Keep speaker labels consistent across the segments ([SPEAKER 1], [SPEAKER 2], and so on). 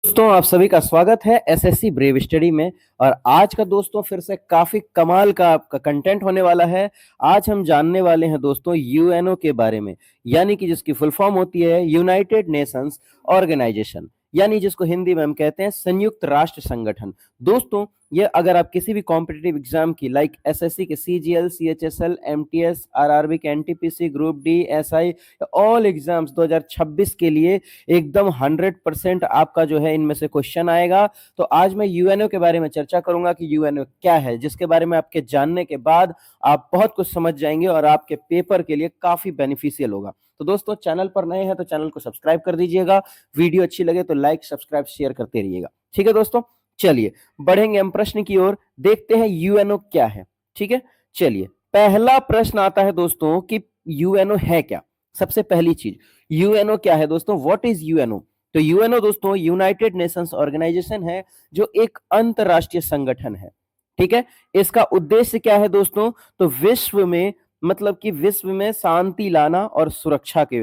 [SPEAKER 1] दोस्तों आप सभी का स्वागत है एसएससी ब्रेव स्टडी में। और आज का दोस्तों फिर से काफी कमाल का आपका कंटेंट होने वाला है। आज हम जानने वाले हैं दोस्तों यूएनओ के बारे में, यानी कि जिसकी फुल फॉर्म होती है यूनाइटेड नेशंस ऑर्गेनाइजेशन, यानी जिसको हिंदी में हम कहते हैं संयुक्त राष्ट्र संगठन। दोस्तों ये अगर आप किसी भी कॉम्पिटिटिव एग्जाम की लाइक एसएससी के सीजीएल, सीएचएसएल, एमटीएस, आरआरबी के NTPC, group D, SI, all exams 2026 के लिए एकदम 100% आपका जो है इनमें से क्वेश्चन आएगा। तो आज मैं यूएनओ के बारे में चर्चा करूंगा कि यूएनओ क्या है, जिसके बारे में आपके जानने के बाद आप बहुत कुछ समझ जाएंगे और आपके पेपर के लिए काफी बेनिफिशियल होगा। तो दोस्तों चैनल पर नए हैं तो चैनल को सब्सक्राइब कर दीजिएगा, वीडियो अच्छी लगे तो लाइक, सब्सक्राइब, शेयर करते रहिएगा। ठीक है दोस्तों, चलिए बढ़ेंगे हम प्रश्न की ओर, देखते हैं यूएनओ क्या है। ठीक है, चलिए पहला प्रश्न आता है दोस्तों कि यूएनओ है क्या। सबसे पहली चीज, यूएनओ क्या है दोस्तों, व्हाट इज यूएनओ। तो यूएनओ दोस्तों यूनाइटेड नेशंस ऑर्गेनाइजेशन है, जो एक अंतरराष्ट्रीय संगठन है। ठीक है, इसका उद्देश्य क्या है दोस्तों, तो विश्व में मतलब कि विश्व में शांति लाना और सुरक्षा के,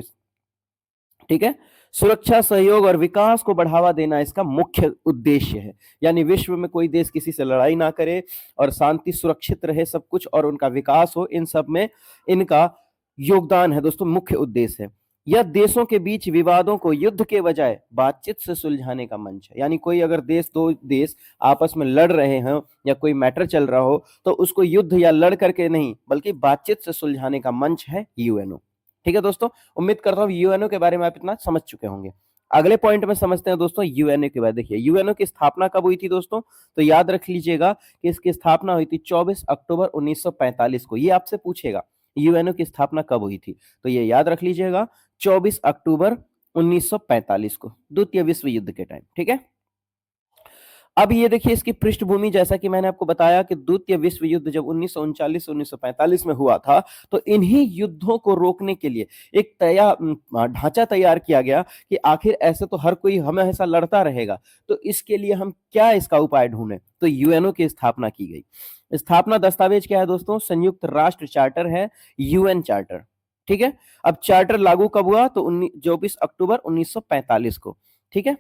[SPEAKER 1] ठीक है, सुरक्षा, सहयोग और विकास को बढ़ावा देना इसका मुख्य उद्देश्य है। यानी विश्व में कोई देश किसी से लड़ाई ना करे और शांति सुरक्षित रहे सब कुछ, और उनका विकास हो, इन सब में इनका योगदान है दोस्तों, मुख्य उद्देश्य है। यह देशों के बीच विवादों को युद्ध के बजाय बातचीत से सुलझाने का मंच है। यानी कोई अगर दो देश आपस में लड़ रहे हैं या कोई मैटर चल रहा हो तो उसको युद्ध या लड़ करके नहीं बल्कि बातचीत से सुलझाने का मंच है यूएनओ। ठीक है दोस्तों, उम्मीद करता हूं यूएनओ के बारे में आप इतना समझ चुके होंगे। अगले पॉइंट में समझते हैं दोस्तों यूएनओ के बारे में। देखिए यूएनओ की स्थापना कब हुई थी दोस्तों, तो याद रख लीजिएगा कि इसकी स्थापना हुई थी 24 अक्टूबर 1945 को। ये आपसे पूछेगा यूएनओ की स्थापना कब हुई थी, तो ये याद रख लीजिएगा 24 अक्टूबर 1945 को, द्वितीय विश्व युद्ध के टाइम। ठीक है, अब ये देखिए इसकी पृष्ठभूमि, जैसा कि मैंने आपको बताया कि द्वितीय विश्व युद्ध जब 1939 1945 में हुआ था, तो इन्हीं युद्धों को रोकने के लिए एक ढांचा तैयार किया गया कि आखिर ऐसे तो हर कोई हमेशा लड़ता रहेगा, तो इसके लिए हम क्या इसका उपाय ढूंढें, तो यूएनओ की स्थापना की गई। स्थापना दस्तावेज क्या है दोस्तों, संयुक्त राष्ट्र चार्टर है, यूएन चार्टर। ठीक है, अब चार्टर लागू कब हुआ, तो 24 अक्टूबर 1945 को। ठीक है,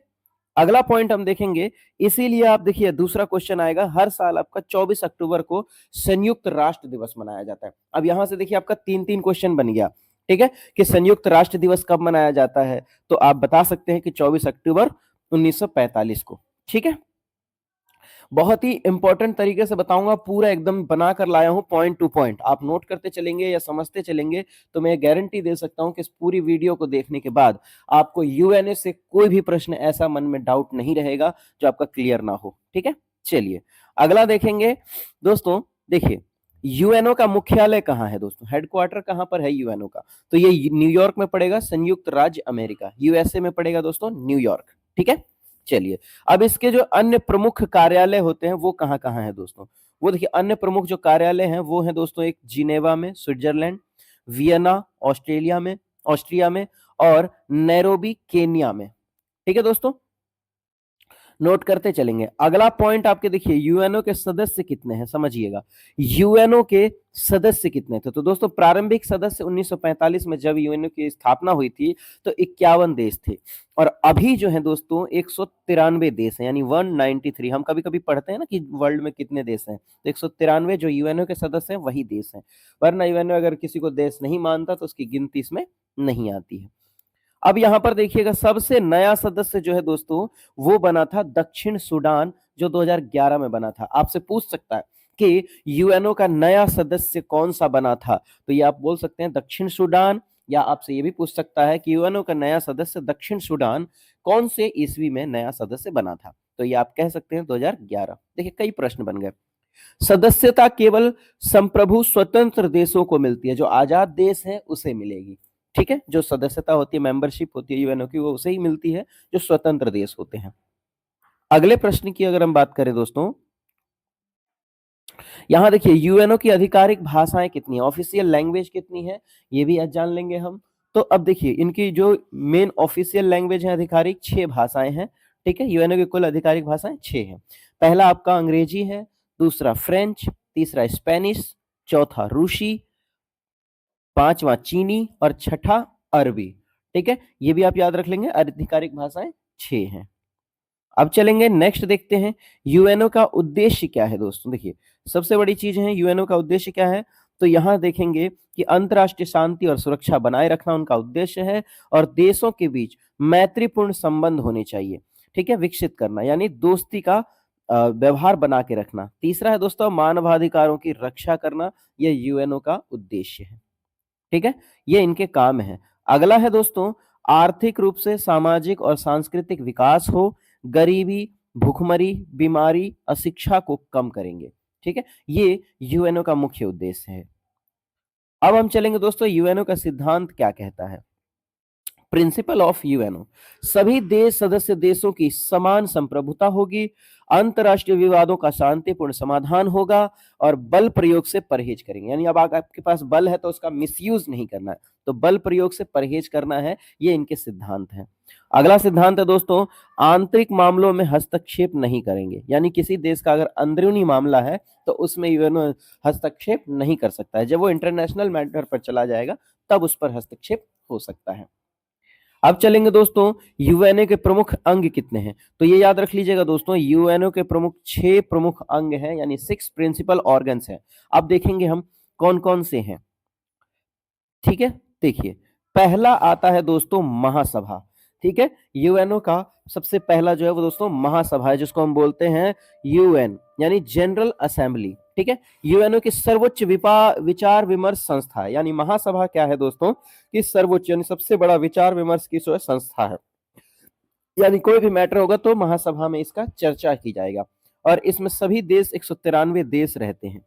[SPEAKER 1] अगला पॉइंट हम देखेंगे, इसीलिए आप देखिए दूसरा क्वेश्चन आएगा, हर साल आपका 24 अक्टूबर को संयुक्त राष्ट्र दिवस मनाया जाता है। अब यहां से देखिए आपका तीन तीन क्वेश्चन बन गया। ठीक है, कि संयुक्त राष्ट्र दिवस कब मनाया जाता है, तो आप बता सकते हैं कि 24 अक्टूबर 1945 को। ठीक है, बहुत ही इंपॉर्टेंट तरीके से बताऊंगा, पूरा एकदम बनाकर लाया हूं पॉइंट टू पॉइंट। आप नोट करते चलेंगे या समझते चलेंगे तो मैं गारंटी दे सकता हूं कि इस पूरी वीडियो को देखने के बाद आपको यूएनए से कोई भी प्रश्न ऐसा मन में डाउट नहीं रहेगा जो आपका क्लियर ना हो। ठीक है, चलिए अगला देखेंगे दोस्तों। देखिए यूएनओ का मुख्यालय कहां है दोस्तों, हेडक्वार्टर कहां पर है यूएनओ का, तो ये न्यूयॉर्क में पड़ेगा, संयुक्त राज्य अमेरिका, यूएसए में पड़ेगा दोस्तों न्यूयॉर्क। ठीक है, चलिए अब इसके जो अन्य प्रमुख कार्यालय होते हैं वो कहाँ कहाँ है दोस्तों, वो देखिए अन्य प्रमुख जो कार्यालय हैं वो है दोस्तों, एक जिनेवा में स्विट्जरलैंड, वियना ऑस्ट्रिया में और नैरोबी केन्या में। ठीक है दोस्तों, नोट करते चलेंगे। अगला पॉइंट आपके देखिए, यूएनओ के सदस्य कितने हैं, समझिएगा यूएनओ के सदस्य कितने थे। तो दोस्तों प्रारंभिक सदस्य 1945 में जब यूएनओ की स्थापना हुई थी तो 51 देश थे, और अभी जो है दोस्तों 193 देश हैं, यानी 193। हम कभी कभी पढ़ते हैं ना कि वर्ल्ड में कितने देश हैं, तो 193 जो यूएनओ के सदस्य हैं वही देश हैं, वरना यूएनओ अगर किसी को देश नहीं मानता तो उसकी गिनती इसमें नहीं आती है। अब यहां पर देखिएगा सबसे नया सदस्य जो है दोस्तों वो बना था दक्षिण सूडान, जो 2011 में बना था। आपसे पूछ सकता है कि यूएनओ का नया सदस्य कौन सा बना था, तो ये आप बोल सकते हैं दक्षिण सूडान, या आपसे ये भी पूछ सकता है कि यूएनओ का नया सदस्य दक्षिण सूडान कौन से ईस्वी में नया सदस्य बना था, तो ये आप कह सकते हैं 2011। देखिए कई प्रश्न बन गए। सदस्यता केवल संप्रभु स्वतंत्र देशों को मिलती है, जो आजाद देश है उसे मिलेगी। ठीक है, जो सदस्यता होती है, मेंबरशिप होती है यूएनओ की, वो उसे ही मिलती है जो स्वतंत्र देश होते हैं। अगले प्रश्न की अगर हम बात करें दोस्तों, यहां देखिए यूएनओ की आधिकारिक भाषाएं कितनी है, ऑफिशियल लैंग्वेज कितनी है, ये भी आज जान लेंगे हम। तो अब देखिए इनकी जो मेन ऑफिशियल लैंग्वेज है आधिकारिक, 6 भाषाएं हैं। ठीक है, यूएनओ की कुल आधिकारिक भाषाएं 6 हैं। पहला आपका अंग्रेजी है, दूसरा फ्रेंच, तीसरा स्पेनिश, चौथा रूसी, पांचवा चीनी और छठा अरबी। ठीक है, ये भी आप याद रख लेंगे, आधिकारिक भाषाएं 6 हैं। अब चलेंगे नेक्स्ट देखते हैं यूएनओ का उद्देश्य क्या है दोस्तों। देखिए सबसे बड़ी चीज है यूएनओ का उद्देश्य क्या है, तो यहां देखेंगे कि अंतर्राष्ट्रीय शांति और सुरक्षा बनाए रखना उनका उद्देश्य है और देशों के बीच मैत्रीपूर्ण संबंध होने चाहिए, ठीक है, विकसित करना यानी दोस्ती का व्यवहार बना के रखना। तीसरा है दोस्तों मानवाधिकारों की रक्षा करना, यह यूएनओ का उद्देश्य है, ठीक है, ये इनके काम है। अगला है दोस्तों आर्थिक रूप से सामाजिक और सांस्कृतिक विकास हो, गरीबी, भूखमरी, बीमारी, अशिक्षा को कम करेंगे, ठीक है, ये यूएनओ का मुख्य उद्देश्य है। अब हम चलेंगे दोस्तों यूएनओ का सिद्धांत क्या कहता है। प्रिंसिपल ऑफ यूएनओ, सभी देश सदस्य देशों की समान संप्रभुता होगी, अंतरराष्ट्रीय विवादों का शांतिपूर्ण समाधान होगा और बल प्रयोग से परहेज करेंगे, यानी अब आपके पास बल है तो उसका मिसयूज नहीं करना है, तो बल प्रयोग से परहेज करना है, ये इनके सिद्धांत हैं। अगला सिद्धांत है दोस्तों आंतरिक मामलों में हस्तक्षेप नहीं करेंगे, यानी किसी देश का अगर अंदरूनी मामला है तो उसमें यूएनओ हस्तक्षेप नहीं कर सकता है, जब वो इंटरनेशनल मैटर पर चला जाएगा तब उस पर हस्तक्षेप हो सकता है। अब चलेंगे दोस्तों यूएनओ के प्रमुख अंग कितने हैं, तो ये याद रख लीजिएगा दोस्तों यूएनओ के प्रमुख 6 प्रमुख अंग हैं, यानी 6 प्रिंसिपल ऑर्गन्स हैं। अब देखेंगे हम कौन कौन से हैं, ठीक है। देखिए पहला आता है दोस्तों महासभा, ठीक है, यूएनओ का सबसे पहला जो है वो दोस्तों महासभा है, जिसको हम बोलते हैं यूएन यानी जनरल असेंबली, ठीक है, यूएनओ की सर्वोच्च विचार विमर्श संस्था है। यानी महासभा क्या है दोस्तों कि सर्वोच्च यानी सबसे बड़ा विचार विमर्श की जो है संस्था है, यानी कोई भी मैटर होगा तो महासभा में इसका चर्चा की जाएगा और इसमें सभी देश 193 देश रहते हैं,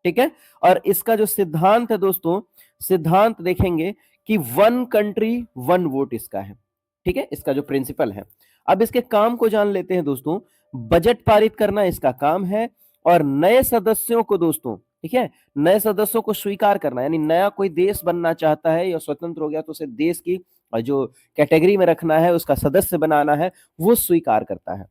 [SPEAKER 1] ठीक है। और इसका जो सिद्धांत है दोस्तों, सिद्धांत देखेंगे कि 1 कंट्री 1 वोट इसका है, ठीक है, इसका जो प्रिंसिपल है। अब इसके काम को जान लेते हैं दोस्तों, बजट पारित करना इसका काम है और नए सदस्यों को दोस्तों, ठीक है, नए सदस्यों को स्वीकार करना, यानी नया कोई देश बनना चाहता है या स्वतंत्र हो गया तो उसे देश की जो कैटेगरी में रखना है, उसका सदस्य बनाना है, वो स्वीकार करता है।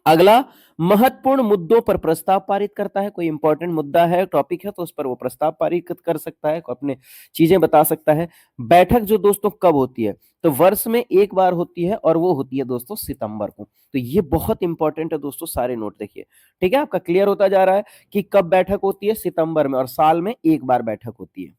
[SPEAKER 1] अगला महत्वपूर्ण मुद्दों पर प्रस्ताव पारित करता है, कोई इंपॉर्टेंट मुद्दा है, टॉपिक है तो उस पर वो प्रस्ताव पारित कर सकता है, अपने चीजें बता सकता है। बैठक जो दोस्तों कब होती है, तो वर्ष में एक बार होती है और वो होती है दोस्तों सितंबर को, तो ये बहुत इंपॉर्टेंट है दोस्तों, सारे नोट देखिए, ठीक है, आपका क्लियर होता जा रहा है कि कब बैठक होती है, सितंबर में, और साल में एक बार बैठक होती है।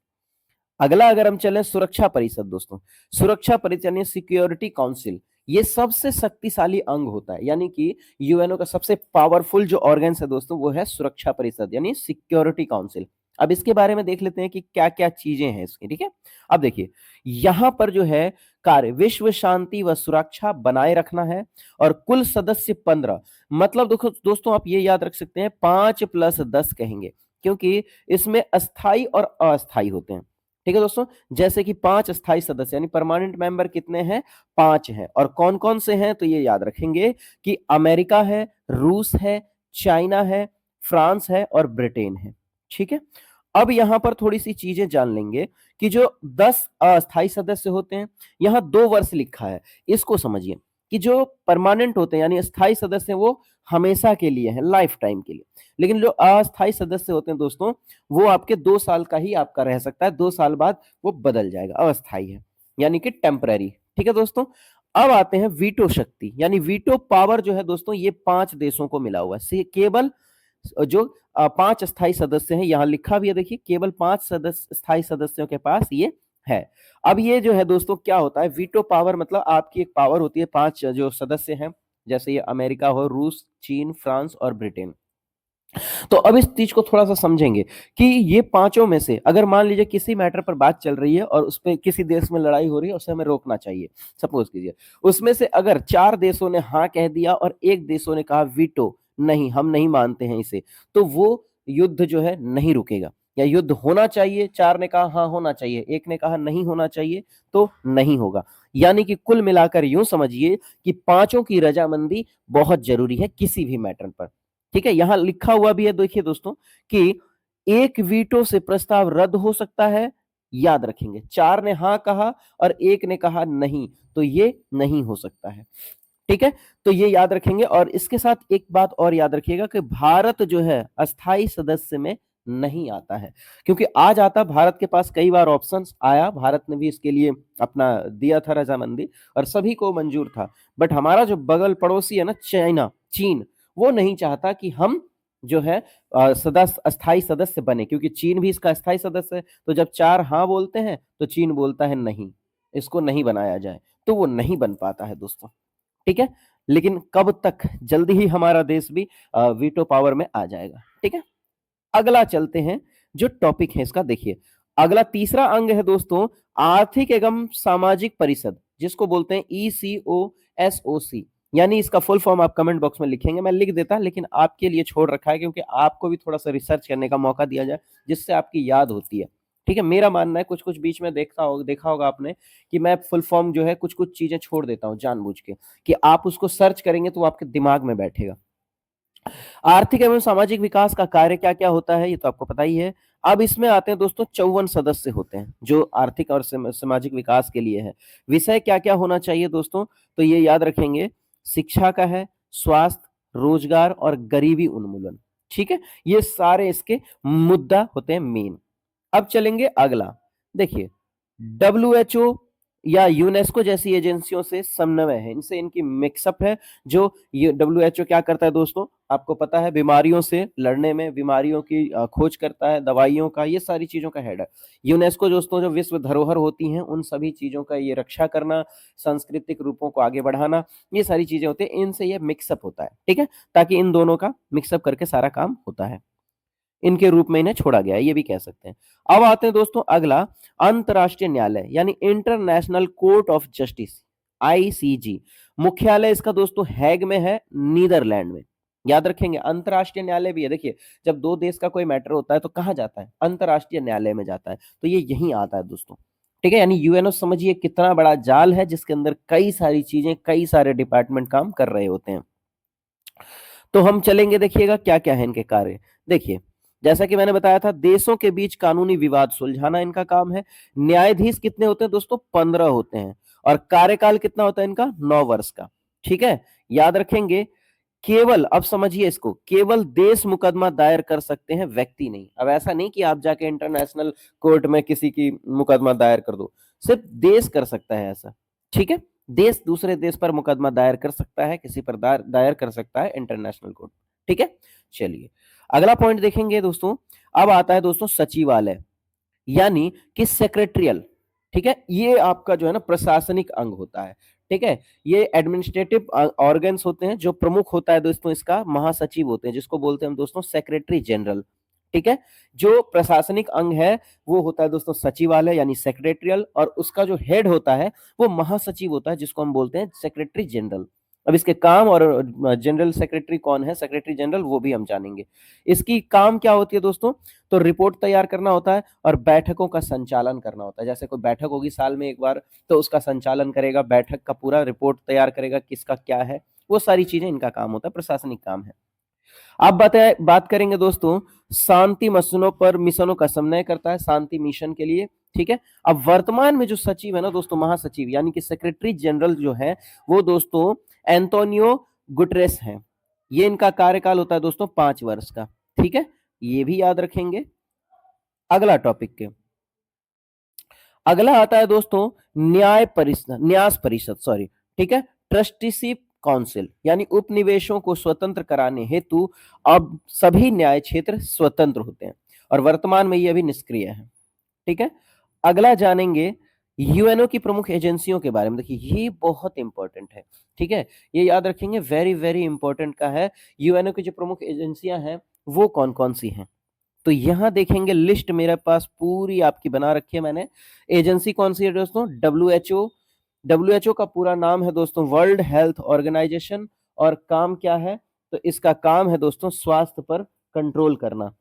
[SPEAKER 1] अगला अगर हम चलें सुरक्षा परिषद दोस्तों, सुरक्षा परिषद यानी सिक्योरिटी काउंसिल, ये सबसे शक्तिशाली अंग होता है, यानी कि यूएनओ का सबसे पावरफुल जो ऑर्गन्स है दोस्तों वो है सुरक्षा परिषद यानी सिक्योरिटी काउंसिल। अब इसके बारे में देख लेते हैं कि क्या क्या चीजें हैं इसकी, ठीक है। अब देखिए यहां पर जो है कार्य विश्व शांति व सुरक्षा बनाए रखना है और कुल सदस्य 15, मतलब दोस्तों आप ये याद रख सकते हैं 5 + 10 कहेंगे, क्योंकि इसमें अस्थाई और अस्थाई होते हैं, ठीक है दोस्तों। जैसे कि 5 अस्थाई सदस्य यानी परमानेंट मेंबर कितने हैं, 5 हैं, और कौन कौन से हैं तो ये याद रखेंगे कि अमेरिका है, रूस है, चाइना है, फ्रांस है और ब्रिटेन है, ठीक है। अब यहां पर थोड़ी सी चीजें जान लेंगे कि जो 10 अस्थाई सदस्य होते हैं, यहां 2 वर्ष लिखा है, इसको समझिए कि जो परमानेंट होते हैं यानी अस्थाई सदस्य वो हमेशा के लिए है, लाइफ टाइम के लिए, लेकिन जो अस्थाई सदस्य होते हैं दोस्तों वो आपके 2 साल का ही आपका रह सकता है, 2 साल बाद वो बदल जाएगा, अस्थाई है यानी कि टेम्पररी, ठीक है दोस्तों। अब आते हैं वीटो शक्ति, यानी वीटो पावर जो है दोस्तों ये 5 देशों को मिला हुआ है, केवल जो 5 स्थायी सदस्य हैं, यहां लिखा भी है देखिए, केवल 5 स्थायी सदस्यों के पास ये है। अब ये जो है दोस्तों क्या होता है, वीटो पावर मतलब आपकी एक पावर होती है, 5 जो सदस्य हैं, जैसे ये अमेरिका हो, रूस, चीन, फ्रांस और ब्रिटेन। तो अब इस चीज को थोड़ा सा समझेंगे कि ये पांचों में से अगर मान लीजिए किसी मैटर पर बात चल रही है और उस पर किसी देश में लड़ाई हो रही है, उसे हमें रोकना चाहिए, सपोज कीजिए उसमें से अगर 4 देशों ने हाँ कह दिया और एक देशों ने कहा वीटो, नहीं हम नहीं मानते हैं इसे, तो वो युद्ध जो है नहीं रुकेगा, या युद्ध होना चाहिए, 4 ने कहा हाँ होना चाहिए, एक ने कहा नहीं होना चाहिए, तो नहीं होगा। यानी कि कुल मिलाकर यूं समझिए कि पांचों की रजामंदी बहुत जरूरी है किसी भी मैटर पर, ठीक है। यहां लिखा हुआ भी है देखिए दोस्तों कि एक वीटो से प्रस्ताव रद्द हो सकता है, याद रखेंगे 4 ने हां कहा और एक ने कहा नहीं, तो ये नहीं हो सकता है, ठीक है। तो ये याद रखेंगे और इसके साथ एक बात और याद रखिएगा कि भारत जो है अस्थाई सदस्य में नहीं आता है, क्योंकि आज आता भारत के पास कई बार ऑप्शंस आया, भारत ने भी इसके लिए अपना दिया था रजामंदी और सभी को मंजूर था। बट हमारा जो बगल पड़ोसी है ना, चाइना, चीन, वो नहीं चाहता कि हम जो है सदस्य, अस्थाई सदस्य बने, क्योंकि चीन भी इसका अस्थाई सदस्य है। तो जब चार हाँ बोलते हैं तो चीन बोलता है नहीं, इसको नहीं बनाया जाए, तो वो नहीं बन पाता है दोस्तों। ठीक है, लेकिन कब तक, जल्दी ही हमारा देश भी वीटो पावर में आ जाएगा। ठीक है, अगला चलते हैं, जो टॉपिक है इसका देखिए। अगला तीसरा अंग है दोस्तों, आर्थिक एवं सामाजिक परिषद, जिसको बोलते हैं ECOSOC। यानी इसका फुल फॉर्म आप कमेंट बॉक्स में लिखेंगे, मैं लिख देता, लेकिन आपके लिए छोड़ रखा है, क्योंकि आपको भी थोड़ा सा रिसर्च करने का मौका दिया जाए, जिससे आपकी याद होती है। ठीक है, मेरा मानना है, कुछ कुछ बीच में देखा होगा आपने कि मैं फुल फॉर्म जो है कुछ कुछ चीजें छोड़ देता हूं जानबूझ के, कि आप उसको सर्च करेंगे तो वो आपके दिमाग में बैठेगा। आर्थिक एवं सामाजिक विकास का कार्य क्या क्या होता है, ये तो आपको पता ही है। अब इसमें आते हैं दोस्तों, 54 सदस्य होते हैं जो आर्थिक और सामाजिक विकास के लिए है। विषय क्या क्या होना चाहिए दोस्तों, तो ये याद रखेंगे, शिक्षा का है, स्वास्थ्य, रोजगार और गरीबी उन्मूलन। ठीक है, ये सारे इसके मुद्दा होते हैं मेन। अब चलेंगे अगला, देखिए, WHO या यूनेस्को जैसी एजेंसियों से समन्वय है, इनसे इनकी मिक्सअप है। जो ये WHO क्या करता है दोस्तों, आपको पता है, बीमारियों से लड़ने में, बीमारियों की खोज करता है, दवाइयों का, ये सारी चीजों का हेड है। यूनेस्को दोस्तों जो विश्व धरोहर होती हैं, उन सभी चीजों का ये रक्षा करना, सांस्कृतिक रूपों को आगे बढ़ाना, ये सारी चीजें होती हैं, इनसे ये मिक्सअप होता है। ठीक है, ताकि इन दोनों का मिक्सअप करके सारा काम होता है, इनके रूप में इन्हें छोड़ा गया है, ये भी कह सकते हैं। अब आते हैं दोस्तों अगला, अंतरराष्ट्रीय न्यायालय यानी international court of justice, ICJ। मुख्यालय इसका दोस्तों हैग में है, नीदरलैंड में। याद रखेंगे, अंतरराष्ट्रीय न्यायालय भी है। देखिए, जब दो देश का कोई मैटर होता है तो कहां जाता है, अंतरराष्ट्रीय न्यायालय में जाता है, तो ये यहीं आता है दोस्तों। ठीक है, यानी यूएनओ समझिए कितना बड़ा जाल है, जिसके अंदर कई सारी चीजें, कई सारे डिपार्टमेंट काम कर रहे होते हैं। तो हम चलेंगे, देखिएगा क्या क्या है इनके कार्य। देखिए, जैसा कि मैंने बताया था, देशों के बीच कानूनी विवाद सुलझाना इनका काम है। न्यायाधीश कितने होते हैं दोस्तों, 15 होते हैं, और कार्यकाल कितना होता है इनका, 9 वर्ष का। ठीक है, याद रखेंगे, केवल, अब समझिए इसको, केवल देश मुकदमा दायर कर सकते हैं, व्यक्ति नहीं। अब ऐसा नहीं कि आप जाके इंटरनेशनल कोर्ट में किसी की मुकदमा दायर कर दो, सिर्फ देश कर सकता है ऐसा। ठीक है, देश दूसरे देश पर मुकदमा दायर कर सकता है, किसी पर दायर कर सकता है इंटरनेशनल कोर्ट। ठीक है, चलिए अगला पॉइंट देखेंगे दोस्तों। अब आता है दोस्तों सचिवालय, यानी कि सेक्रेटरियल। ठीक है, ये आपका जो है ना प्रशासनिक अंग होता है। ठीक है, ये एडमिनिस्ट्रेटिव ऑर्गन्स होते हैं। जो प्रमुख होता है दोस्तों इसका, महासचिव होते हैं, जिसको बोलते हैं हम दोस्तों सेक्रेटरी जनरल। ठीक है, जो प्रशासनिक अंग है वो होता है दोस्तों सचिवालय यानी सेक्रेटरियल, और उसका जो हेड होता है वो महासचिव होता है, जिसको हम बोलते हैं सेक्रेटरी जनरल। अब इसके काम और जनरल सेक्रेटरी कौन है, सेक्रेटरी जनरल, वो भी हम जानेंगे। इसकी काम क्या होती है दोस्तों, तो रिपोर्ट तैयार करना होता है और बैठकों का संचालन करना होता है। जैसे कोई बैठक होगी साल में एक बार, तो उसका संचालन करेगा, बैठक का पूरा रिपोर्ट तैयार करेगा, किसका क्या है, वो सारी चीजें इनका काम होता है, प्रशासनिक काम है। अब बात करेंगे दोस्तों, शांति मिशनों का समन्वय करता है, शांति मिशन के लिए। ठीक है, अब वर्तमान में जो सचिव है ना दोस्तों, महासचिव यानी कि सेक्रेटरी जनरल जो है, वो दोस्तों एंटोनियो गुटरेस हैं। ये इनका कार्यकाल होता है दोस्तों 5 वर्ष का। ठीक है, ये भी याद रखेंगे। अगला टॉपिक के, अगला आता है दोस्तों न्यास परिषद, सॉरी। ठीक है, ट्रस्टीशिप काउंसिल, यानी उपनिवेशों को स्वतंत्र कराने हेतु अब सभी न्याय क्षेत्र स्वतंत्र होते हैं, और वर्तमान में ये अभी निष्क्रिय है। ठीक है, अगला जानेंगे यूएनओ की प्रमुख एजेंसियों के बारे में। देखिए, ये बहुत इंपॉर्टेंट है। ठीक है, ये याद रखेंगे, वेरी वेरी इंपॉर्टेंट का है। यूएनओ की जो प्रमुख एजेंसियां हैं वो कौन कौन सी हैं, तो यहां देखेंगे, लिस्ट मेरे पास पूरी आपकी बना रखी है मैंने। एजेंसी कौन सी है दोस्तों, WHO का पूरा नाम है दोस्तों वर्ल्ड हेल्थ ऑर्गेनाइजेशन, और काम क्या है, तो इसका काम है दोस्तों स्वास्थ्य पर कंट्रोल करना।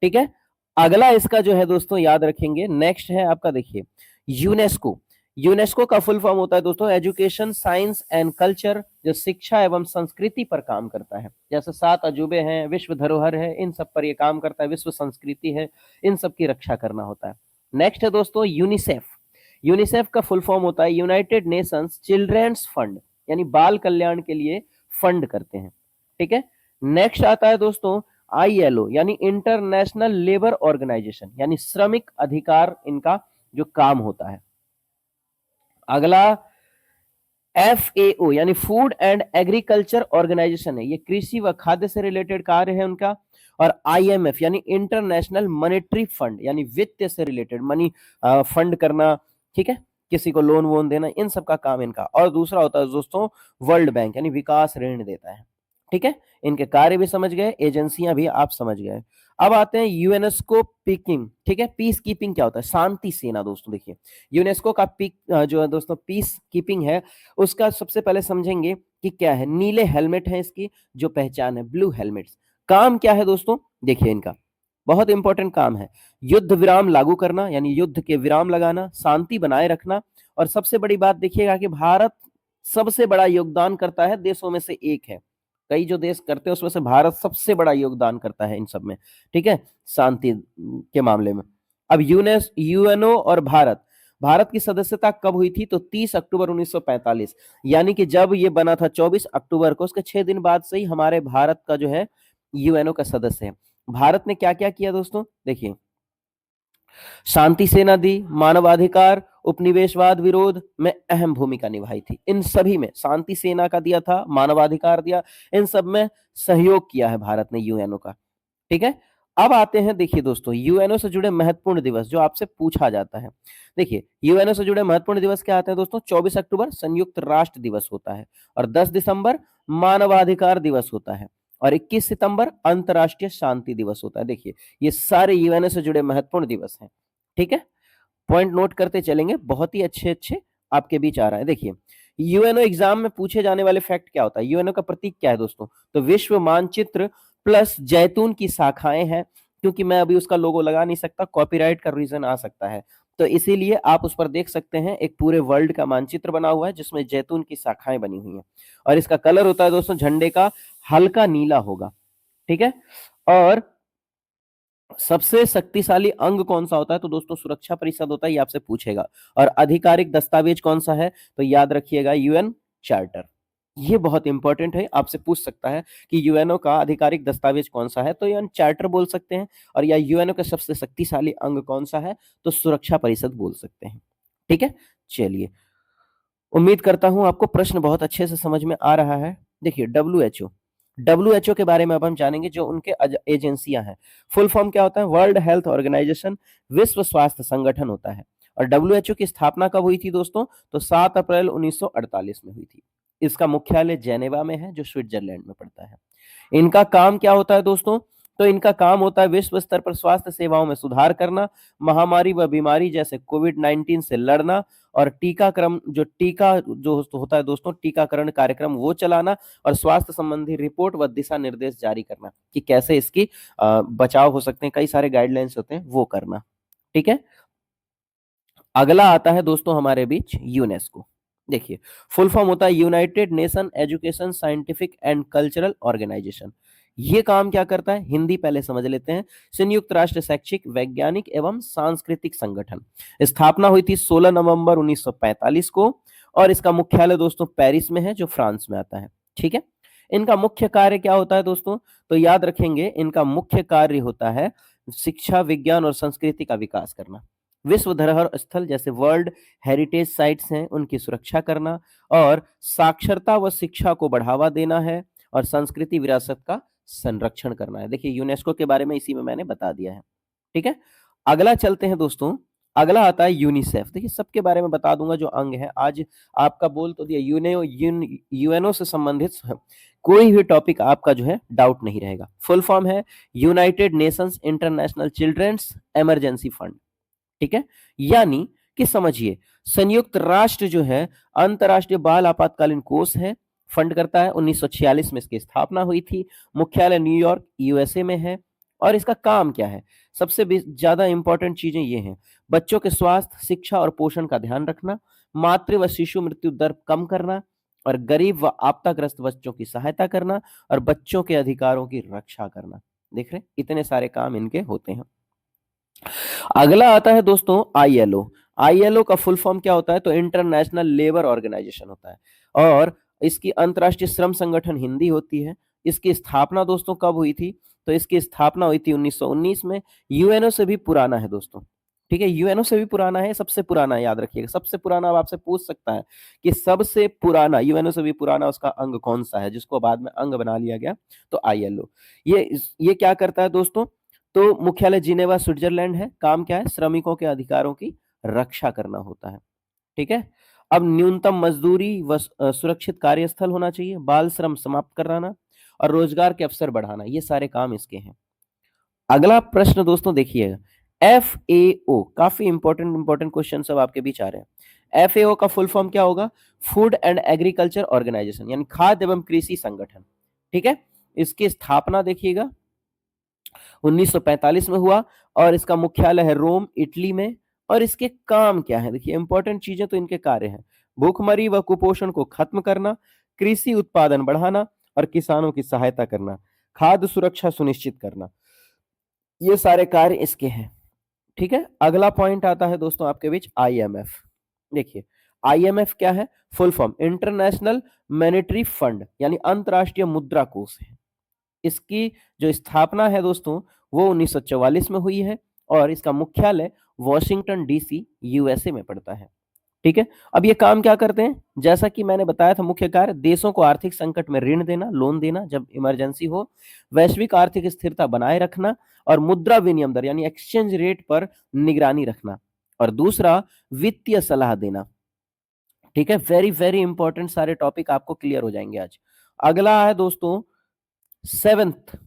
[SPEAKER 1] ठीक है, अगला इसका जो है दोस्तों याद रखेंगे, नेक्स्ट है आपका, देखिए, यूनेस्को। यूनेस्को का फुल फॉर्म होता है दोस्तों एजुकेशन, साइंस एंड कल्चर, जो शिक्षा एवं संस्कृति पर काम करता है। जैसे 7 अजूबे हैं, विश्व धरोहर है, इन सब पर ये काम करता है, विश्व संस्कृति है, इन सब की रक्षा करना होता है। नेक्स्ट है दोस्तों यूनिसेफ। यूनिसेफ का फुल फॉर्म होता है यूनाइटेड नेशंस चिल्ड्रंस फंड, यानी बाल कल्याण के लिए फंड करते हैं। ठीक है, नेक्स्ट आता है दोस्तों ILO यानी इंटरनेशनल लेबर ऑर्गेनाइजेशन, यानी श्रमिक अधिकार इनका जो काम होता है। अगला FAO यानी फूड एंड एग्रीकल्चर ऑर्गेनाइजेशन है, ये कृषि व खाद्य से रिलेटेड कार्य है उनका। और IMF यानी इंटरनेशनल मॉनेटरी फंड, यानी वित्त से रिलेटेड मनी फंड करना, ठीक है, किसी को लोन वोन देना, इन सब का काम इनका। और दूसरा होता है दोस्तों वर्ल्ड बैंक, यानी विकास ऋण देता है। ठीक है, इनके कार्य भी समझ गए, एजेंसियां भी आप समझ गए। अब आते हैं यूनेस्को पीकिंग। ठीक है, पीस कीपिंग क्या होता है? शांति सेना। दोस्तों देखिए, यूनेस्को का पीक जो है दोस्तों पीस कीपिंग है, उसका सबसे पहले समझेंगे कि क्या है। नीले हेलमेट है इसकी जो पहचान है, ब्लू हेलमेट्स। काम क्या है दोस्तों? देखिए इनका बहुत इंपॉर्टेंट काम है, युद्ध विराम लागू करना, यानी युद्ध के विराम लगाना, शांति बनाए रखना। और सबसे बड़ी बात देखिएगा कि भारत सबसे बड़ा योगदान करता है देशों में से एक है। कई जो देश करते हैं उसमें से भारत सबसे बड़ा योगदान करता है इन सब में। ठीक है, शांति के मामले में। अब यूएनओ और भारत की सदस्यता कब हुई थी? तो 30 अक्टूबर 1945, यानी कि जब ये बना था 24 अक्टूबर को, उसके 6 दिन बाद से ही हमारे भारत का जो है यूएनओ का सदस्य है। भारत ने क्या क्या किया दोस्तों? देखिए, शांति सेना दी, मानवाधिकार, उपनिवेशवाद विरोध में अहम भूमिका निभाई थी। इन सभी में शांति सेना का दिया था, मानवाधिकार दिया, इन सब में सहयोग किया है भारत ने यूएनओ का। ठीक है, अब आते हैं, देखिए दोस्तों, यूएनओ से जुड़े महत्वपूर्ण दिवस जो आपसे पूछा जाता है। देखिए, यूएनओ से जुड़े महत्वपूर्ण दिवस क्या आते हैं दोस्तों? 24 अक्टूबर संयुक्त राष्ट्र दिवस होता है, और 10 दिसंबर मानवाधिकार दिवस होता है, और 21 सितंबर अंतर्राष्ट्रीय शांति दिवस होता है। देखिए, ये सारे यूएनओ से जुड़े महत्वपूर्ण दिवस हैं। ठीक है, पॉइंट नोट करते चलेंगे, बहुत ही अच्छे अच्छे आपके बीच आ रहा है। देखिए, यूएनओ एग्जाम में पूछे जाने वाले फैक्ट क्या होता है? यूएनओ का प्रतीक क्या है दोस्तों? तो विश्व मानचित्र प्लस जैतून की शाखाएं हैं, क्योंकि मैं अभी उसका लोगो लगा नहीं सकता, कॉपीराइट का रीजन आ सकता है, तो इसीलिए आप उस पर देख सकते हैं एक पूरे वर्ल्ड का मानचित्र बना हुआ है जिसमें जैतून की शाखाएं बनी हुई हैं। और इसका कलर होता है दोस्तों झंडे का हल्का नीला होगा। ठीक है, और सबसे शक्तिशाली अंग कौन सा होता है? तो दोस्तों सुरक्षा परिषद होता है, ये आपसे पूछेगा। और आधिकारिक दस्तावेज कौन सा है? तो याद रखिएगा यूएन चार्टर। ये बहुत इंपॉर्टेंट है, आपसे पूछ सकता है कि यूएनओ का आधिकारिक दस्तावेज कौन सा है, तो यूएन चार्टर बोल सकते हैं। और या यूएनओ का सबसे शक्तिशाली अंग कौन सा है? तो सुरक्षा परिषद बोल सकते हैं। ठीक है, चलिए, उम्मीद करता हूं आपको प्रश्न बहुत अच्छे से समझ में आ रहा है। देखिए, डब्ल्यूएचओ के बारे में अब हम जानेंगे, जो उनके एजेंसियां हैं। फुल फॉर्म क्या होता है? वर्ल्ड हेल्थ ऑर्गेनाइजेशन, विश्व स्वास्थ्य संगठन होता है। और डब्ल्यूएचओ की स्थापना कब हुई थी दोस्तों? तो 7 अप्रैल 1948 में हुई थी। इसका मुख्यालय जेनेवा में है, जो स्विट्जरलैंड में पड़ता है। इनका काम क्या होता है दोस्तों? तो इनका काम होता है विश्व स्तर पर स्वास्थ्य सेवाओं में सुधार करना, महामारी व बीमारी जैसे कोविड-19 से लड़ना, और टीका जो होता है दोस्तों, टीकाकरण कार्यक्रम वो चलाना, और स्वास्थ्य संबंधी रिपोर्ट व दिशा निर्देश जारी करना कि कैसे इसकी बचाव हो सकते हैं, कई सारे गाइडलाइंस होते हैं वो करना। ठीक है, अगला आता है दोस्तों हमारे बीच यूनेस्को। देखिए, फुल फॉर्म होता है United Nation Education Scientific and Cultural Organization. ये काम क्या करता है? हिंदी पहले समझ लेते हैं। संयुक्त राष्ट्र शैक्षिक, वैज्ञानिक एवं सांस्कृतिक संगठन। स्थापना हुई थी 16 नवंबर 1945 को, और इसका मुख्यालय दोस्तों पेरिस में है, जो फ्रांस में आता है। ठीक है, इनका मुख्य कार्य क्या होता है दोस्तों? तो याद रखेंगे, इनका मुख्य कार्य होता है शिक्षा, विज्ञान और संस्कृति का विकास करना, विश्व धरोहर स्थल जैसे वर्ल्ड हेरिटेज साइट्स हैं उनकी सुरक्षा करना, और साक्षरता व शिक्षा को बढ़ावा देना है, और संस्कृति विरासत का संरक्षण करना है। देखिए, यूनेस्को के बारे में इसी में मैंने बता दिया है। ठीक है, अगला चलते हैं दोस्तों। अगला आता है यूनिसेफ। देखिए, सबके बारे में बता दूंगा जो अंग है। आज आपका बोल तो दिया, यूएनओ से संबंधित कोई भी टॉपिक आपका जो है डाउट नहीं रहेगा। फुल फॉर्म है United Nations International Children's Emergency Fund. ठीक है, यानी कि समझिए, संयुक्त राष्ट्र जो है अंतरराष्ट्रीय बाल आपातकालीन कोष है, फंड करता है। 1946 में इसकी स्थापना हुई थी, मुख्यालय न्यूयॉर्क यूएसए में है। और इसका काम क्या है? सबसे ज्यादा इंपॉर्टेंट चीजें ये हैं: बच्चों के स्वास्थ्य, शिक्षा और पोषण का ध्यान रखना, मातृ व शिशु मृत्यु दर कम करना, और गरीब व आपदाग्रस्त बच्चों की सहायता करना, और बच्चों के अधिकारों की रक्षा करना। देख रहे, इतने सारे काम इनके होते हैं। अगला आता है दोस्तों आईएलओ। आईएलओ का फुल फॉर्म क्या होता है? तो इंटरनेशनल लेबर ऑर्गेनाइजेशन होता है, और इसकी अंतर्राष्ट्रीय श्रम संगठन हिंदी होती है। इसकी स्थापना दोस्तों कब हुई थी? तो इसकी स्थापना हुई थी 1919 में। यूएनओ से भी पुराना है दोस्तों, ठीक है, यूएनओ से भी पुराना है, सबसे पुराना है, याद रखिएगा सबसे पुराना। अब आपसे पूछ सकता है कि सबसे पुराना, यूएनओ से भी पुराना उसका अंग कौन सा है, जिसको बाद में अंग बना लिया गया, तो आईएलओ। ये क्या करता है दोस्तों, तो मुख्यालय जिनेवा स्विट्जरलैंड है। काम क्या है, श्रमिकों के अधिकारों की रक्षा करना होता है, ठीक है। अब न्यूनतम मजदूरी व सुरक्षित कार्यस्थल होना चाहिए, बाल श्रम समाप्त कराना और रोजगार के अवसर बढ़ाना, ये सारे काम इसके हैं। अगला प्रश्न दोस्तों देखिएगा, FAO, काफी इंपॉर्टेंट क्वेश्चन सब आपके बीच आ रहे हैं। FAO का फुल फॉर्म क्या होगा, फूड एंड एग्रीकल्चर ऑर्गेनाइजेशन, यानी खाद्य एवं कृषि संगठन, ठीक है। इसकी स्थापना देखिएगा 1945 में हुआ और इसका मुख्यालय है रोम, इटली में। और इसके काम क्या है, देखिए इंपॉर्टेंट चीजें तो इनके कार्य हैं, भूखमरी व कुपोषण को खत्म करना, कृषि उत्पादन बढ़ाना और किसानों की सहायता करना, खाद्य सुरक्षा सुनिश्चित करना, ये सारे कार्य इसके हैं, ठीक है। अगला पॉइंट आता है दोस्तों आपके बीच IMF। देखिए IMF क्या है, full form international monetary fund, यानी अंतरराष्ट्रीय मुद्रा कोष है। इसकी जो स्थापना है दोस्तों वो 1944 में हुई है और इसका मुख्यालय वॉशिंगटन DC USA में पड़ता है, ठीक है। अब ये काम क्या करते हैं, जैसा कि मैंने बताया था, मुख्य कार्य देशों को आर्थिक संकट में ऋण देना, लोन देना जब इमरजेंसी हो, वैश्विक आर्थिक स्थिरता बनाए रखना और मुद्रा विनिमय दर यानी एक्सचेंज रेट पर निगरानी रखना, और दूसरा वित्तीय सलाह देना, ठीक है। वेरी वेरी इंपॉर्टेंट, सारे टॉपिक आपको क्लियर हो जाएंगे आज। अगला है दोस्तों 7th,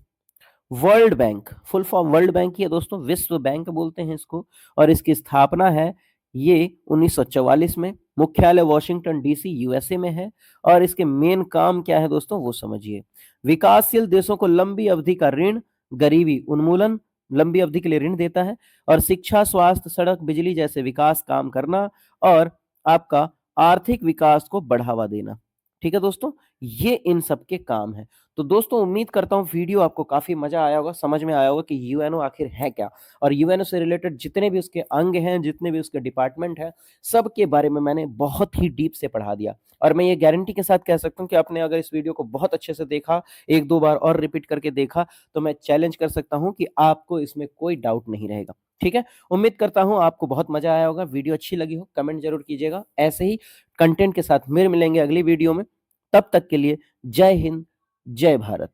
[SPEAKER 1] world bank, full form world bank ही है दोस्तों, विश्व बैंक बोलते हैं इसको, और इसकी स्थापना है ये 1944 में, मुख्यालय वॉशिंगटन DC USA में है। और इसके मेन काम क्या है दोस्तों वो समझिए, विकासशील देशों को लंबी अवधि का ऋण, गरीबी उन्मूलन, लंबी अवधि के लिए ऋण देता है, और शिक्षा, स्वास्थ्य, सड़क, बिजली जैसे विकास काम करना, और आपका आर्थिक विकास को बढ़ावा देना, ठीक है दोस्तों। ये इन सब के काम है। तो दोस्तों उम्मीद करता हूँ वीडियो आपको काफी मजा आया होगा, समझ में आया होगा कि यूएनओ आखिर है क्या, और यूएनओ से रिलेटेड जितने भी उसके अंग हैं, जितने भी उसके डिपार्टमेंट हैं, सब के बारे में मैंने बहुत ही डीप से पढ़ा दिया। और मैं ये गारंटी के साथ कह सकता हूँ कि आपने अगर इस वीडियो को बहुत अच्छे से देखा, एक दो बार और रिपीट करके देखा, तो मैं चैलेंज कर सकता हूँ कि आपको इसमें कोई डाउट नहीं रहेगा, ठीक है। उम्मीद करता हूँ आपको बहुत मजा आया होगा, वीडियो अच्छी लगी हो कमेंट जरूर कीजिएगा। ऐसे ही कंटेंट के साथ फिर मिलेंगे अगली वीडियो में, तब तक के लिए जय हिंद, जय भारत।